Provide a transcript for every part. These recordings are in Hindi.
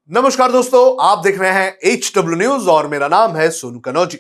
नमस्कार दोस्तों, आप देख रहे हैं HW न्यूज और मेरा नाम है सोनू कनौजी।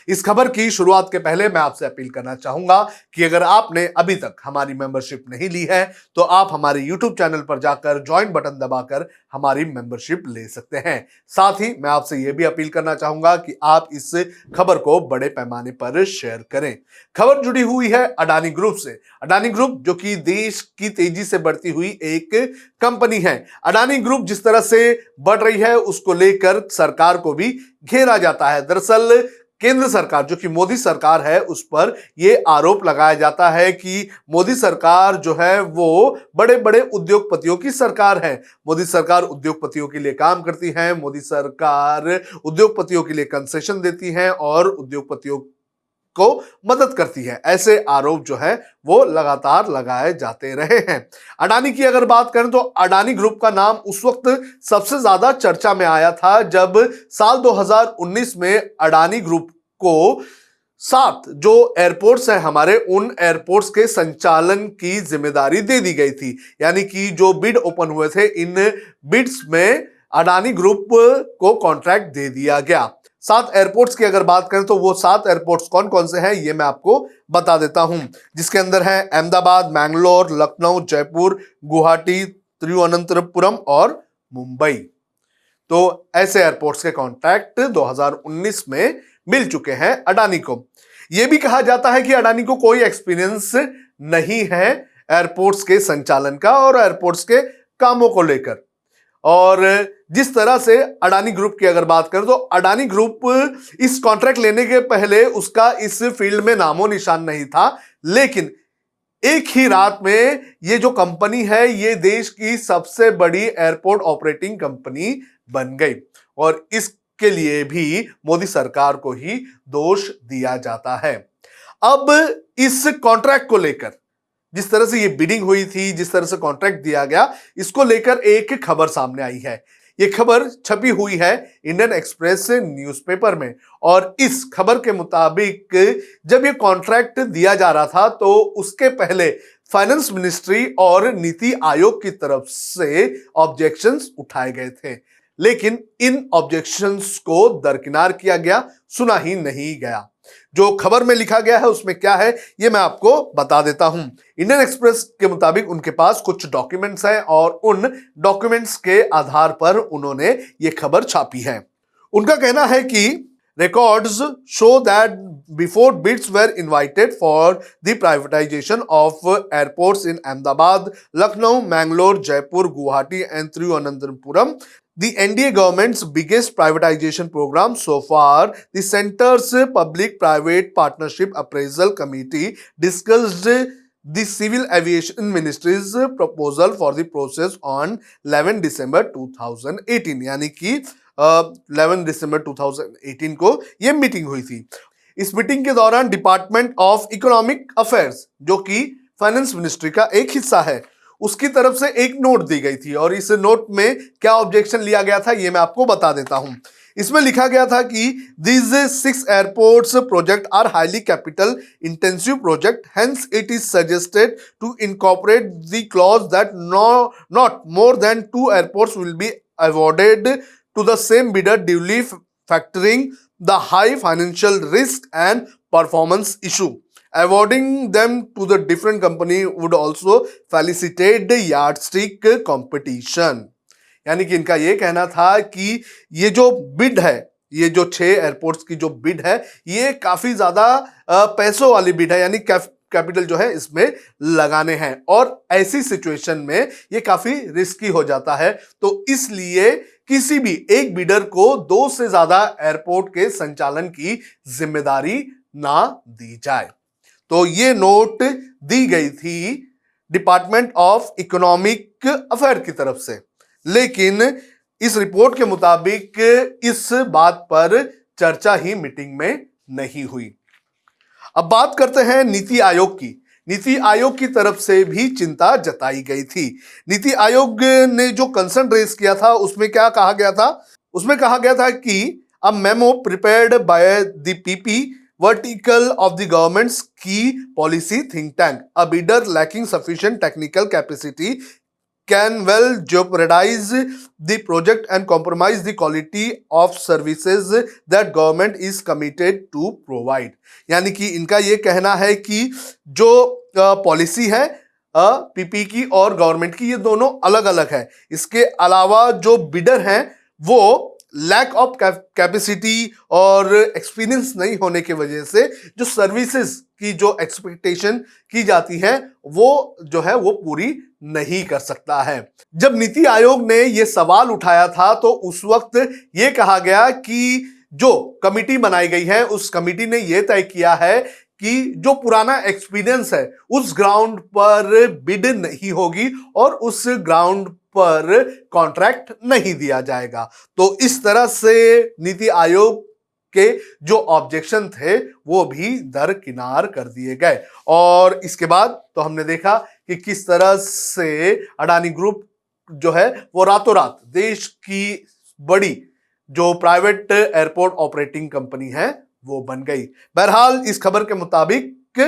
इस खबर की शुरुआत के पहले मैं आपसे अपील करना चाहूंगा कि अगर आपने अभी तक हमारी मेंबरशिप नहीं ली है तो आप हमारे YouTube चैनल पर जाकर ज्वाइन बटन दबाकर हमारी मेंबरशिप ले सकते हैं। साथ ही मैं आपसे यह भी अपील करना चाहूंगा कि आप इस खबर को बड़े पैमाने पर शेयर करें। खबर जुड़ी हुई है अडानी ग्रुप से। अडानी ग्रुप जो कि देश की तेजी से बढ़ती हुई एक कंपनी है। अडानी ग्रुप जिस तरह से बढ़ रही है उसको लेकर सरकार को भी घेरा जाता है। दरअसल केंद्र सरकार जो कि मोदी सरकार है उस पर यह आरोप लगाया जाता है कि मोदी सरकार जो है वो बड़े बड़े उद्योगपतियों की सरकार है। मोदी सरकार उद्योगपतियों के लिए काम करती है, मोदी सरकार उद्योगपतियों के लिए कंसेशन देती है और उद्योगपतियों को मदद करती है। ऐसे आरोप जो है वो लगातार लगाए जाते रहे हैं। अडानी की अगर बात करें तो अडानी ग्रुप का नाम उस वक्त सबसे ज्यादा चर्चा में आया था जब साल 2019 में अडानी ग्रुप को 7 जो एयरपोर्ट्स हैं हमारे, उन एयरपोर्ट्स के संचालन की जिम्मेदारी दे दी गई थी। यानी कि जो बिड ओपन हुए थे, इन बिड्स में अडानी ग्रुप को कॉन्ट्रैक्ट दे दिया गया। 7 एयरपोर्ट्स की अगर बात करें तो वो 7 एयरपोर्ट्स कौन कौन से हैं ये मैं आपको बता देता हूं, जिसके अंदर है अहमदाबाद, मैंगलोर, लखनऊ, जयपुर, गुवाहाटी, तिरुवनंतपुरम और मुंबई। तो ऐसे एयरपोर्ट्स के कॉन्ट्रैक्ट 2019 में मिल चुके हैं अडानी को। यह भी कहा जाता है कि अडानी को कोई एक्सपीरियंस नहीं है एयरपोर्ट्स के संचालन का और एयरपोर्ट्स के कामों को लेकर। और जिस तरह से अडानी ग्रुप की अगर बात करें तो अडानी ग्रुप इस कॉन्ट्रैक्ट लेने के पहले उसका इस फील्ड में नामो निशान नहीं था, लेकिन एक ही रात में ये जो कंपनी है ये देश की सबसे बड़ी एयरपोर्ट ऑपरेटिंग कंपनी बन गई और इसके लिए भी मोदी सरकार को ही दोष दिया जाता है। अब इस कॉन्ट्रैक्ट को लेकर जिस तरह से ये बिडिंग हुई थी, जिस तरह से कॉन्ट्रैक्ट दिया गया, इसको लेकर एक खबर सामने आई है। ये खबर छपी हुई है इंडियन एक्सप्रेस न्यूज़पेपर में और इस खबर के मुताबिक जब ये कॉन्ट्रैक्ट दिया जा रहा था तो उसके पहले फाइनेंस मिनिस्ट्री और नीति आयोग की तरफ से ऑब्जेक्शंस उठाए गए थे, लेकिन इन ऑब्जेक्शंस को दरकिनार किया गया, सुना ही नहीं गया। जो खबर में लिखा गया है उसमें क्या है ये मैं आपको बता देता हूं। इंडियन एक्सप्रेस के मुताबिक उनके पास कुछ डॉक्यूमेंट्स हैं और उन डॉक्यूमेंट्स के आधार पर उन्होंने ये खबर छापी है। उनका कहना है कि records show that before bids were invited for the privatization of airports in Ahmedabad, Lucknow, Mangalore, Jaipur, Guwahati and Thiruvananthapuram, the NDA government's biggest privatization program so far, the Center's Public-Private Partnership Appraisal Committee discussed the Civil Aviation Ministry's proposal for the process on 11 December 2018, यानी कि 11 दिसंबर 2018 को यह मीटिंग हुई थी। इस मीटिंग के दौरान डिपार्टमेंट ऑफ इकोनॉमिक अफेयर्स जो कि फाइनेंस मिनिस्ट्री का एक हिस्सा है, उसकी तरफ से एक नोट दी गई थी और इस नोट में क्या ऑब्जेक्शन लिया गया था ये मैं आपको बता देता हूं। इसमें लिखा गया था कि these 6 airports project are highly capital intensive project, hence it is suggested to incorporate the clause that not more than 2 airports will be awarded to the same bidder, duly factoring the high financial risk and performance issue. Awarding them to the different company would also facilitate the yardstick competition. यानी कि इनका ये कहना था कि ये जो बिड है, ये जो 6 एयरपोर्ट्स की जो बिड है ये काफी ज्यादा पैसों वाली बिड है, यानी कैपिटल जो है इसमें लगाने हैं और ऐसी सिचुएशन में ये काफी रिस्की हो जाता है। तो इसलिए किसी भी एक बिडर को 2 से ज्यादा एयरपोर्ट के संचालन की जिम्मेदारी ना दी जाए। तो ये नोट दी गई थी डिपार्टमेंट ऑफ इकोनॉमिक अफेयर की तरफ से, लेकिन इस रिपोर्ट के मुताबिक इस बात पर चर्चा ही मीटिंग में नहीं हुई। अब बात करते हैं नीति आयोग की। नीति आयोग की तरफ से भी चिंता जताई गई थी। नीति आयोग ने जो कंसर्न रेज किया था उसमें क्या कहा गया था, उसमें कहा गया था कि a memo prepared by the PP vertical of the government's key policy think tank, a bidder lacking sufficient technical capacity can well jeopardize the project and compromise the quality of services that government is committed to provide। यानी कि इनका ये कहना है कि जो पॉलिसी है पीपी की और गवर्नमेंट की, ये दोनों अलग अलग है। इसके अलावा जो बिडर हैं वो लैक ऑफ कैपेसिटी और एक्सपीरियंस नहीं होने की वजह से जो सर्विसेज की जो एक्सपेक्टेशन की जाती है वो जो है वो पूरी नहीं कर सकता है। जब नीति आयोग ने ये सवाल उठाया था तो उस वक्त ये कहा गया कि जो कमिटी बनाई गई है उस कमिटी ने ये तय किया है कि जो पुराना एक्सपीरियंस है उस ग्राउंड पर बिड नहीं होगी और उस ग्राउंड पर कॉन्ट्रैक्ट नहीं दिया जाएगा। तो इस तरह से नीति आयोग के जो ऑब्जेक्शन थे वो भी दरकिनार कर दिए गए। और इसके बाद तो हमने देखा कि किस तरह से अडानी ग्रुप जो है वो रातों रात देश की बड़ी जो प्राइवेट एयरपोर्ट ऑपरेटिंग कंपनी है वो बन गई। बहरहाल इस खबर के मुताबिक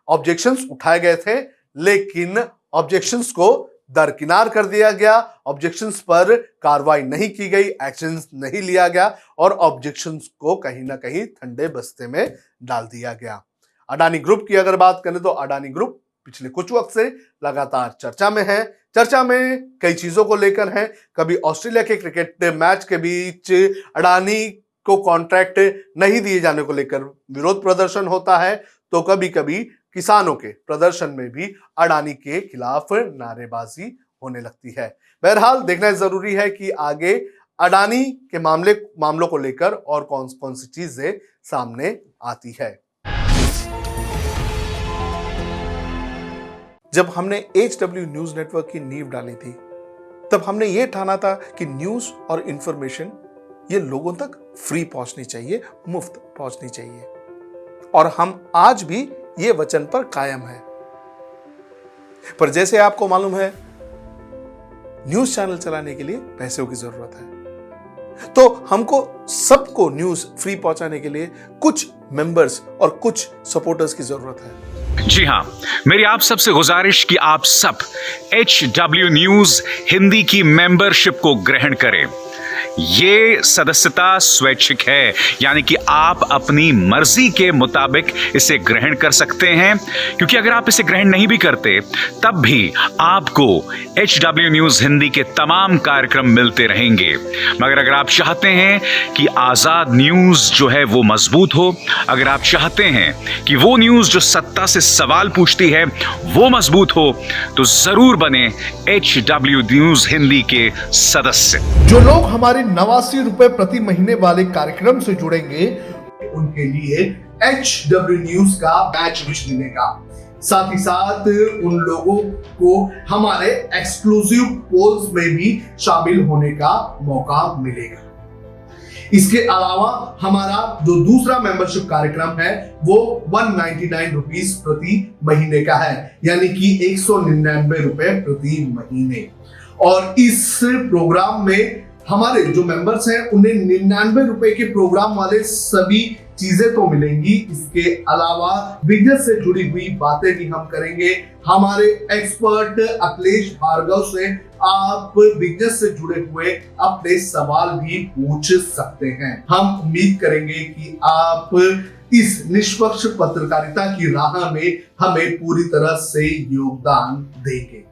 ऑब्जेक्शंस उठाए गए थे लेकिन ऑब्जेक्शंस को दरकिनार कर दिया गया, ऑब्जेक्शंस पर कार्रवाई नहीं की गई, एक्शंस नहीं लिया गया और ऑब्जेक्शंस को कहीं ना कहीं ठंडे बस्ते में डाल दिया गया। अडानी ग्रुप की अगर बात करें तो अडानी ग्रुप पिछले कुछ वक्त से लगातार चर्चा में है। चर्चा में कई चीजों को लेकर है। कभी ऑस्ट्रेलिया के क्रिकेट मैच के बीच अडानी को कॉन्ट्रैक्ट नहीं दिए जाने को लेकर विरोध प्रदर्शन होता है, तो कभी कभी किसानों के प्रदर्शन में भी अडानी के खिलाफ नारेबाजी होने लगती है। बहरहाल देखना जरूरी है कि आगे अडानी के मामलों को लेकर और कौन कौन सी चीजें सामने आती है। जब हमने HW न्यूज नेटवर्क की नींव डाली थी तब हमने ये ठाना था कि न्यूज और इंफॉर्मेशन ये लोगों तक फ्री पहुंचनी चाहिए, मुफ्त पहुंचनी चाहिए, और हम आज भी ये वचन पर कायम है। पर जैसे आपको मालूम है न्यूज चैनल चलाने के लिए पैसों की जरूरत है, तो हमको सबको न्यूज फ्री पहुंचाने के लिए कुछ मेंबर्स और कुछ सपोर्टर्स की जरूरत है। जी हां, मेरी आप सबसे गुजारिश कि आप सब HW न्यूज हिंदी की मेंबरशिप को ग्रहण करें। ये सदस्यता स्वैच्छिक है, यानी कि आप अपनी मर्जी के मुताबिक इसे ग्रहण कर सकते हैं, क्योंकि अगर आप इसे ग्रहण नहीं भी करते तब भी आपको HW न्यूज हिंदी के तमाम कार्यक्रम मिलते रहेंगे। मगर अगर आप चाहते हैं कि आजाद न्यूज जो है वो मजबूत हो, अगर आप चाहते हैं कि वो न्यूज जो सत्ता से सवाल पूछती है वो मजबूत हो, तो जरूर बने HW न्यूज हिंदी के सदस्य। जो लोग हमारे 89 रुपए प्रति महीने वाले कार्यक्रम से जुड़ेंगे उनके लिए HW न्यूज का बैच विश मिलेगा। साथ ही साथ उन लोगों को हमारे एक्सक्लूसिव पोल्स में भी शामिल होने का मौका मिलेगा। इसके अलावा हमारा जो दूसरा मेंबरशिप कार्यक्रम है वो 199 रुपीस प्रति महीने का है, यानी कि 199 रुपए प्रति महीने। और इस प्रोग्राम में हमारे जो मेंबर्स हैं उन्हें 99 रुपए के प्रोग्राम वाले सभी चीजें तो मिलेंगी। इसके अलावा बिजनेस से जुड़ी हुई बातें भी हम करेंगे। हमारे एक्सपर्ट अखिलेश भार्गव से आप बिजनेस से जुड़े हुए अपने सवाल भी पूछ सकते हैं। हम उम्मीद करेंगे कि आप इस निष्पक्ष पत्रकारिता की राह में हमें पूरी तरह से योगदान देंगे।